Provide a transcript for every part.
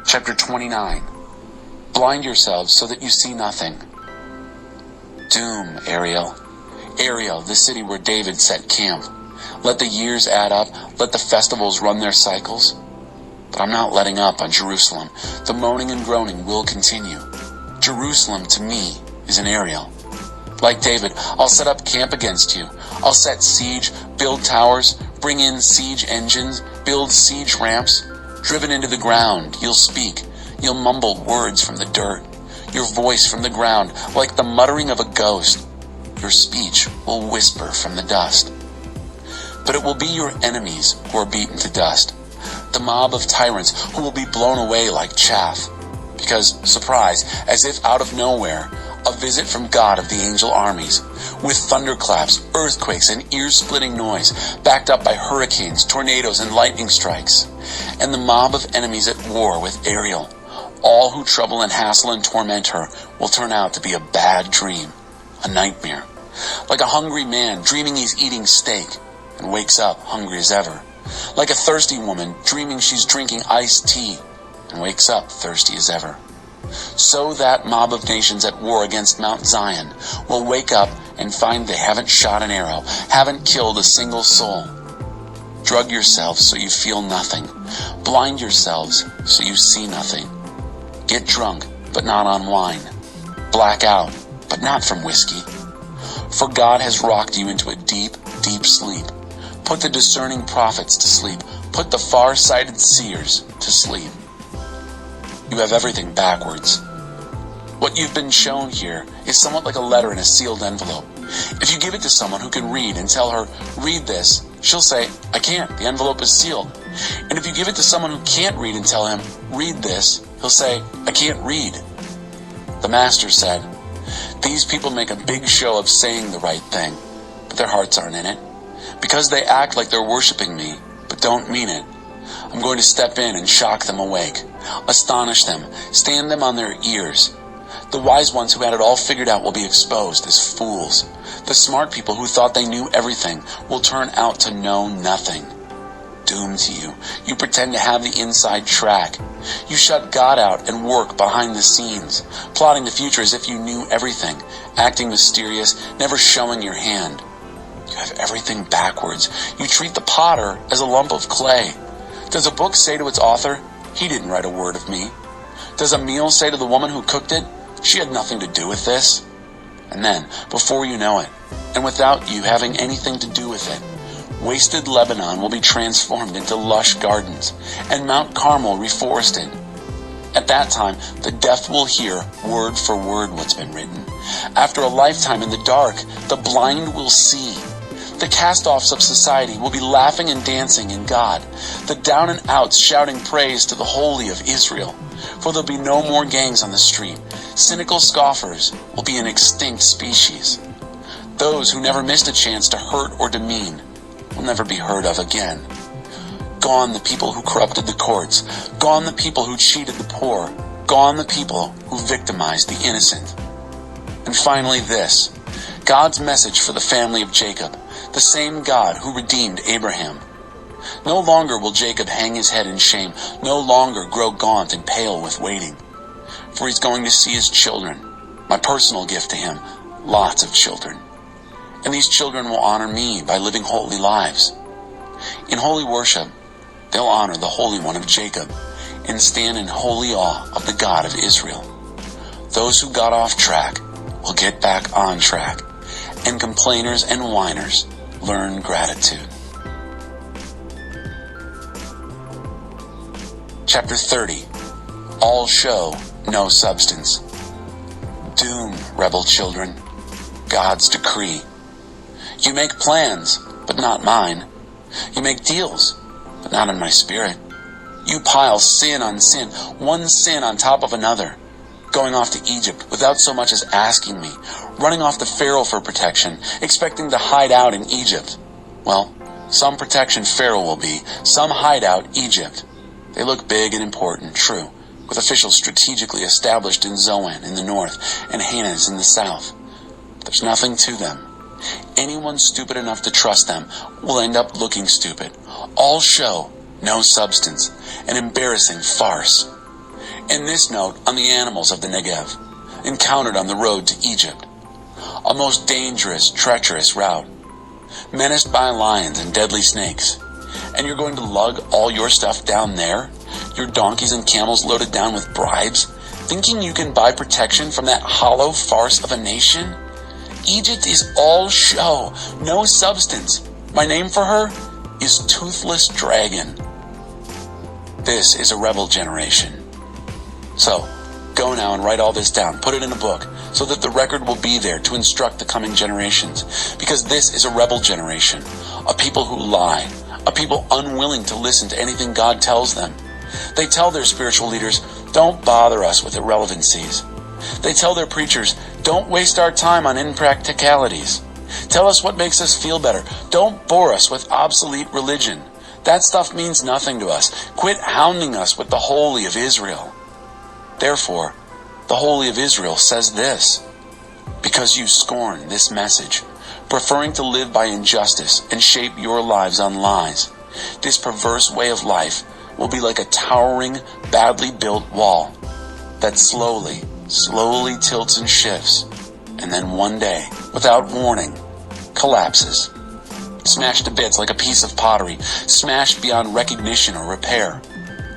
Chapter 29. Blind yourselves so that you see nothing. Doom, Ariel. Ariel, the city where David set camp. Let the years add up, let the festivals run their cycles. But I'm not letting up on Jerusalem. The moaning and groaning will continue. Jerusalem, to me, is an Ariel. Like David, I'll set up camp against you. I'll set siege, build towers, bring in siege engines, build siege ramps. Driven into the ground, you'll speak. You'll mumble words from the dirt. Your voice from the ground, like the muttering of a ghost. Your speech will whisper from the dust. But it will be your enemies who are beaten to dust. The mob of tyrants who will be blown away like chaff. Because, surprise, as if out of nowhere, a visit from God of the angel armies, with thunderclaps, earthquakes, and ear-splitting noise, backed up by hurricanes, tornadoes, and lightning strikes, and the mob of enemies at war with Ariel. All who trouble and hassle and torment her will turn out to be a bad dream, a nightmare, like a hungry man dreaming he's eating steak and wakes up hungry as ever, like a thirsty woman dreaming she's drinking iced tea and wakes up thirsty as ever. So that mob of nations at war against Mount Zion will wake up and find they haven't shot an arrow, haven't killed a single soul. Drug yourselves so you feel nothing. Blind yourselves so you see nothing. Get drunk, but not on wine. Black out, but not from whiskey. For God has rocked you into a deep, deep sleep. Put the discerning prophets to sleep. Put the far-sighted seers to sleep. You have everything backwards. What you've been shown here is somewhat like a letter in a sealed envelope. If you give it to someone who can read and tell her, read this, she'll say, I can't, the envelope is sealed. And if you give it to someone who can't read and tell him, read this, he'll say, I can't read. The master said, these people make a big show of saying the right thing, but their hearts aren't in it. Because they act like they're worshiping me, but don't mean it. I'm going to step in and shock them awake, astonish them, stand them on their ears. The wise ones who had it all figured out will be exposed as fools. The smart people who thought they knew everything will turn out to know nothing. Doom to you. You pretend to have the inside track. You shut God out and work behind the scenes, plotting the future as if you knew everything, acting mysterious, never showing your hand. You have everything backwards. You treat the potter as a lump of clay. Does a book say to its author, he didn't write a word of me? Does a meal say to the woman who cooked it, she had nothing to do with this? And then, before you know it, and without you having anything to do with it, wasted Lebanon will be transformed into lush gardens, and Mount Carmel reforested. At that time, the deaf will hear word for word what's been written. After a lifetime in the dark, the blind will see. The cast-offs of society will be laughing and dancing in God, the down-and-outs shouting praise to the Holy of Israel. For there'll be no more gangs on the street. Cynical scoffers will be an extinct species. Those who never missed a chance to hurt or demean will never be heard of again. Gone the people who corrupted the courts. Gone the people who cheated the poor. Gone the people who victimized the innocent. And finally this, God's message for the family of Jacob, the same God who redeemed Abraham. No longer will Jacob hang his head in shame, no longer grow gaunt and pale with waiting. For he's going to see his children, my personal gift to him, lots of children. And these children will honor me by living holy lives. In holy worship, they'll honor the Holy One of Jacob and stand in holy awe of the God of Israel. Those who got off track will get back on track, and complainers and whiners learn gratitude. Chapter 30. All show, no substance. Doom, rebel children. God's decree. You make plans, but not mine. You make deals, but not in my spirit. You pile sin on sin, one sin on top of another. Going off to Egypt without so much as asking me. Running off to Pharaoh for protection, expecting to hide out in Egypt. Well, some protection Pharaoh will be, some hideout Egypt. They look big and important, true, with officials strategically established in Zoan in the north and Hanes in the south. But there's nothing to them. Anyone stupid enough to trust them will end up looking stupid. All show, no substance, an embarrassing farce. And this note on the animals of the Negev, encountered on the road to Egypt. A most dangerous, treacherous route, menaced by lions and deadly snakes. And you're going to lug all your stuff down there? Your donkeys and camels loaded down with bribes? Thinking you can buy protection from that hollow farce of a nation? Egypt is all show, no substance. My name for her is Toothless Dragon. This is a rebel generation. So, go now and write all this down. Put it in a book so that the record will be there to instruct the coming generations. Because this is a rebel generation, a people who lie, a people unwilling to listen to anything God tells them. They tell their spiritual leaders, don't bother us with irrelevancies. They tell their preachers, don't waste our time on impracticalities. Tell us what makes us feel better. Don't bore us with obsolete religion. That stuff means nothing to us. Quit hounding us with the Holy of Israel. Therefore, the Holy of Israel says this, because you scorn this message, preferring to live by injustice and shape your lives on lies, this perverse way of life will be like a towering, badly built wall that slowly tilts and shifts, and then one day, without warning, collapses. Smashed to bits like a piece of pottery, smashed beyond recognition or repair.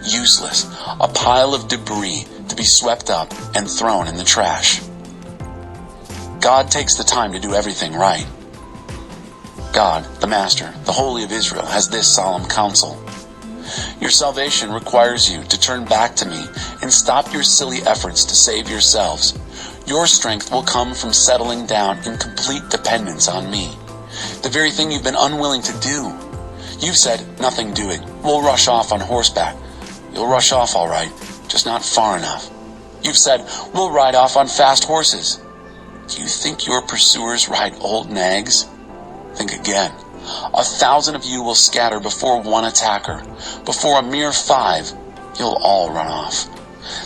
Useless, a pile of debris to be swept up and thrown in the trash. God takes the time to do everything right. God, the Master, the Holy of Israel, has this solemn counsel. Your salvation requires you to turn back to me and stop your silly efforts to save yourselves. Your strength will come from settling down in complete dependence on me. The very thing you've been unwilling to do. You've said, nothing doing. We'll rush off on horseback. You'll rush off all right, just not far enough. You've said, we'll ride off on fast horses. Do you think your pursuers ride old nags? Think again. 1,000 of you will scatter before one attacker. Before a mere 5, you'll all run off.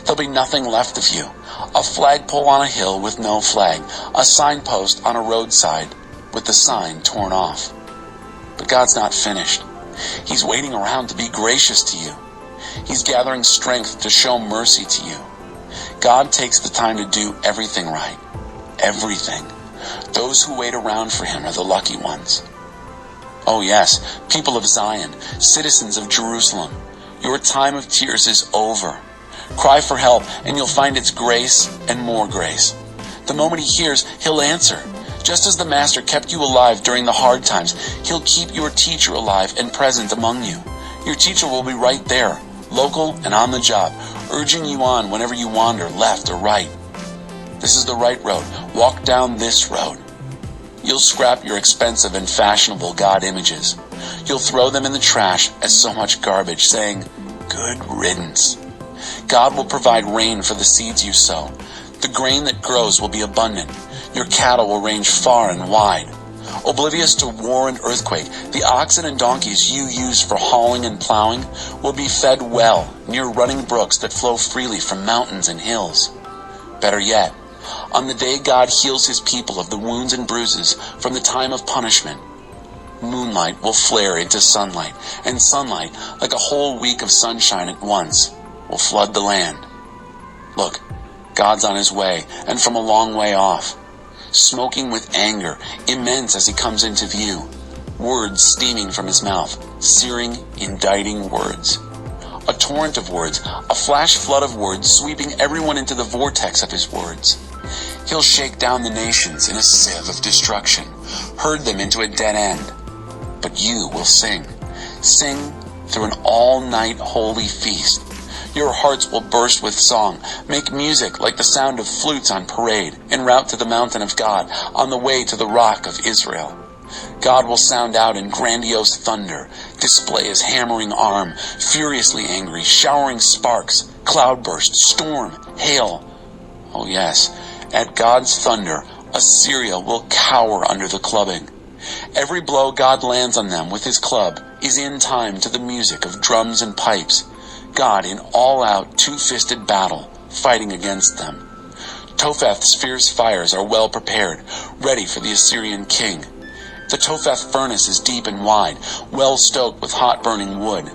There'll be nothing left of you. A flagpole on a hill with no flag. A signpost on a roadside with the sign torn off. But God's not finished. He's waiting around to be gracious to you. He's gathering strength to show mercy to you. God takes the time to do everything right. Everything. Those who wait around for him are the lucky ones. Oh yes, people of Zion, citizens of Jerusalem, your time of tears is over. Cry for help, and you'll find its grace and more grace. The moment he hears, he'll answer. Just as the Master kept you alive during the hard times, he'll keep your teacher alive and present among you. Your teacher will be right there, local and on the job, urging you on whenever you wander left or right. This is the right road. Walk down this road. You'll scrap your expensive and fashionable God images. You'll throw them in the trash as so much garbage, saying, good riddance. God will provide rain for the seeds you sow. The grain that grows will be abundant. Your cattle will range far and wide. Oblivious to war and earthquake, the oxen and donkeys you use for hauling and plowing will be fed well near running brooks that flow freely from mountains and hills. Better yet, on the day God heals his people of the wounds and bruises from the time of punishment, moonlight will flare into sunlight, and sunlight, like a whole week of sunshine at once, will flood the land. Look, God's on his way, and from a long way off, smoking with anger, immense as he comes into view, words steaming from his mouth, searing, indicting words. A torrent of words, a flash flood of words, sweeping everyone into the vortex of his words. He'll shake down the nations in a sieve of destruction, herd them into a dead end. But you will sing through an all-night holy feast. Your hearts will burst with song, make music like the sound of flutes on parade, en route to the mountain of God, on the way to the rock of Israel. God will sound out in grandiose thunder, display his hammering arm, furiously angry, showering sparks, cloudburst, storm, hail. Oh yes, at God's thunder, Assyria will cower under the clubbing. Every blow God lands on them with his club is in time to the music of drums and pipes. God in all-out two-fisted battle, fighting against them. Topheth's fierce fires are well prepared, ready for the Assyrian king. The Topheth furnace is deep and wide, well stoked with hot burning wood.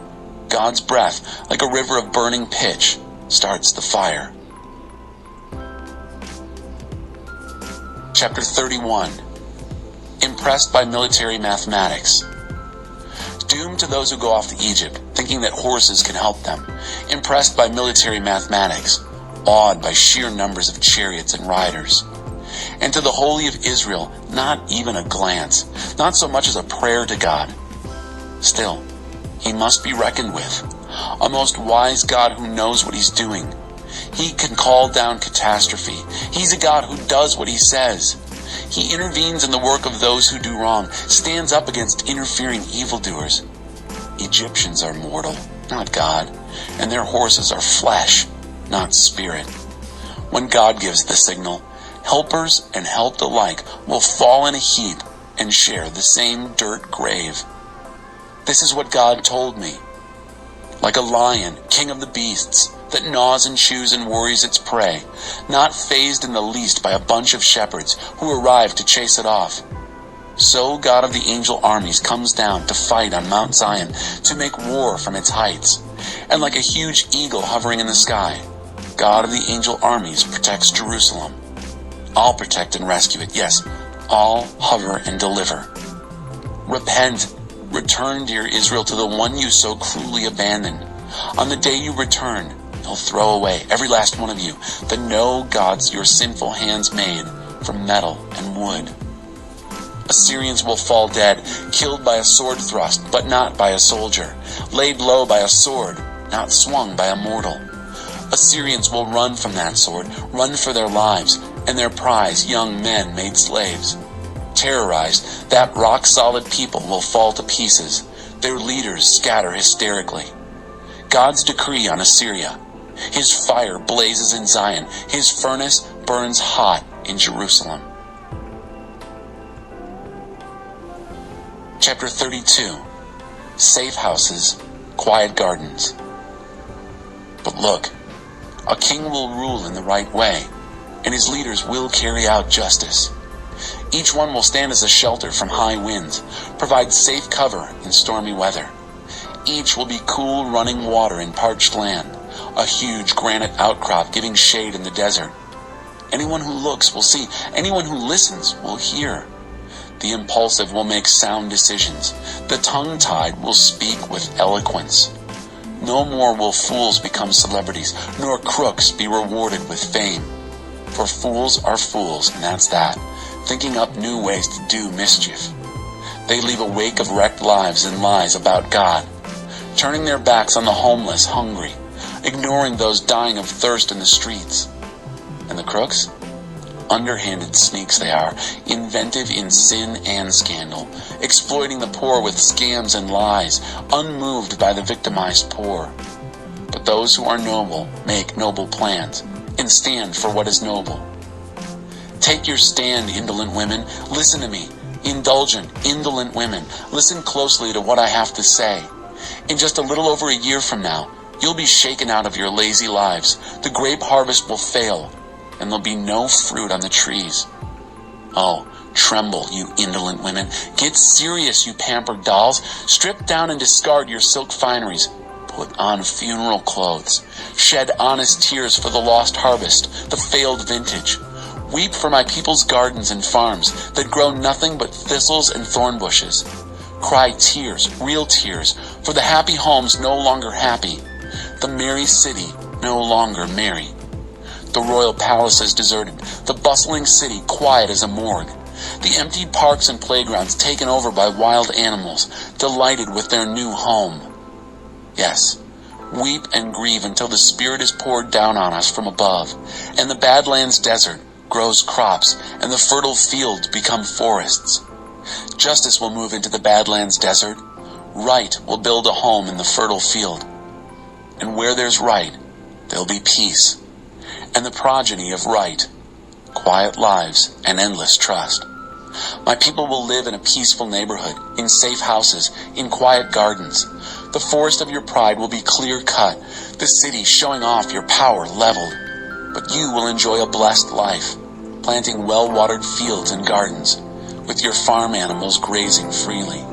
God's breath, like a river of burning pitch, starts the fire. Chapter 31. Impressed by military mathematics. Doomed to those who go off to Egypt, thinking that horses can help them. Impressed by military mathematics, awed by sheer numbers of chariots and riders. And to the Holy of Israel, not even a glance, not so much as a prayer to God. Still, he must be reckoned with, a most wise God who knows what he's doing. He can call down catastrophe. He's a God who does what he says. He intervenes in the work of those who do wrong, stands up against interfering evildoers. Egyptians are mortal, not God, and their horses are flesh, not spirit. When God gives the signal, helpers and helped alike will fall in a heap and share the same dirt grave. This is what God told me. Like a lion, king of the beasts, that gnaws and chews and worries its prey, not fazed in the least by a bunch of shepherds who arrive to chase it off. So God of the angel armies comes down to fight on Mount Zion, to make war from its heights. And like a huge eagle hovering in the sky, God of the angel armies protects Jerusalem. I'll protect and rescue it. Yes, I'll hover and deliver. Repent. Return, dear Israel, to the one you so cruelly abandoned. On the day you return, you'll throw away, every last one of you, the no gods your sinful hands made from metal and wood. Assyrians will fall dead, killed by a sword thrust, but not by a soldier, laid low by a sword, not swung by a mortal. Assyrians will run from that sword, run for their lives, and their prize, young men made slaves. Terrorized, that rock-solid people will fall to pieces. Their leaders scatter hysterically. God's decree on Assyria. His fire blazes in Zion. His furnace burns hot in Jerusalem. Chapter 32. Safe houses, quiet gardens. But look, a king will rule in the right way, and his leaders will carry out justice. Each one will stand as a shelter from high winds, provide safe cover in stormy weather. Each will be cool running water in parched land, a huge granite outcrop giving shade in the desert. Anyone who looks will see, anyone who listens will hear. The impulsive will make sound decisions, the tongue-tied will speak with eloquence. No more will fools become celebrities, nor crooks be rewarded with fame. For fools are fools, and that's that, thinking up new ways to do mischief. They leave a wake of wrecked lives and lies about God, turning their backs on the homeless, hungry, ignoring those dying of thirst in the streets. And the crooks? Underhanded sneaks they are, inventive in sin and scandal, exploiting the poor with scams and lies, unmoved by the victimized poor. But those who are noble make noble plans, and stand for what is noble. Take your stand, indolent women. Listen to me. Indulgent, indolent women. Listen closely to what I have to say. In just a little over a year from now, you'll be shaken out of your lazy lives. The grape harvest will fail, and there'll be no fruit on the trees. Oh, tremble, you indolent women. Get serious, you pampered dolls. Strip down and discard your silk fineries. Put on funeral clothes. Shed honest tears for the lost harvest, the failed vintage. Weep for my people's gardens and farms that grow nothing but thistles and thorn bushes. Cry tears, real tears, for the happy homes no longer happy, the merry city no longer merry. The royal palaces deserted, the bustling city quiet as a morgue, the emptied parks and playgrounds taken over by wild animals, delighted with their new home. Yes, weep and grieve until the Spirit is poured down on us from above, and the Badlands desert grows crops, and the fertile fields become forests. Justice will move into the Badlands desert. Right will build a home in the fertile field. And where there's right, there'll be peace. And the progeny of right, quiet lives and endless trust. My people will live in a peaceful neighborhood, in safe houses, in quiet gardens. The forest of your pride will be clear-cut, the city showing off your power leveled. But you will enjoy a blessed life, planting well-watered fields and gardens, with your farm animals grazing freely.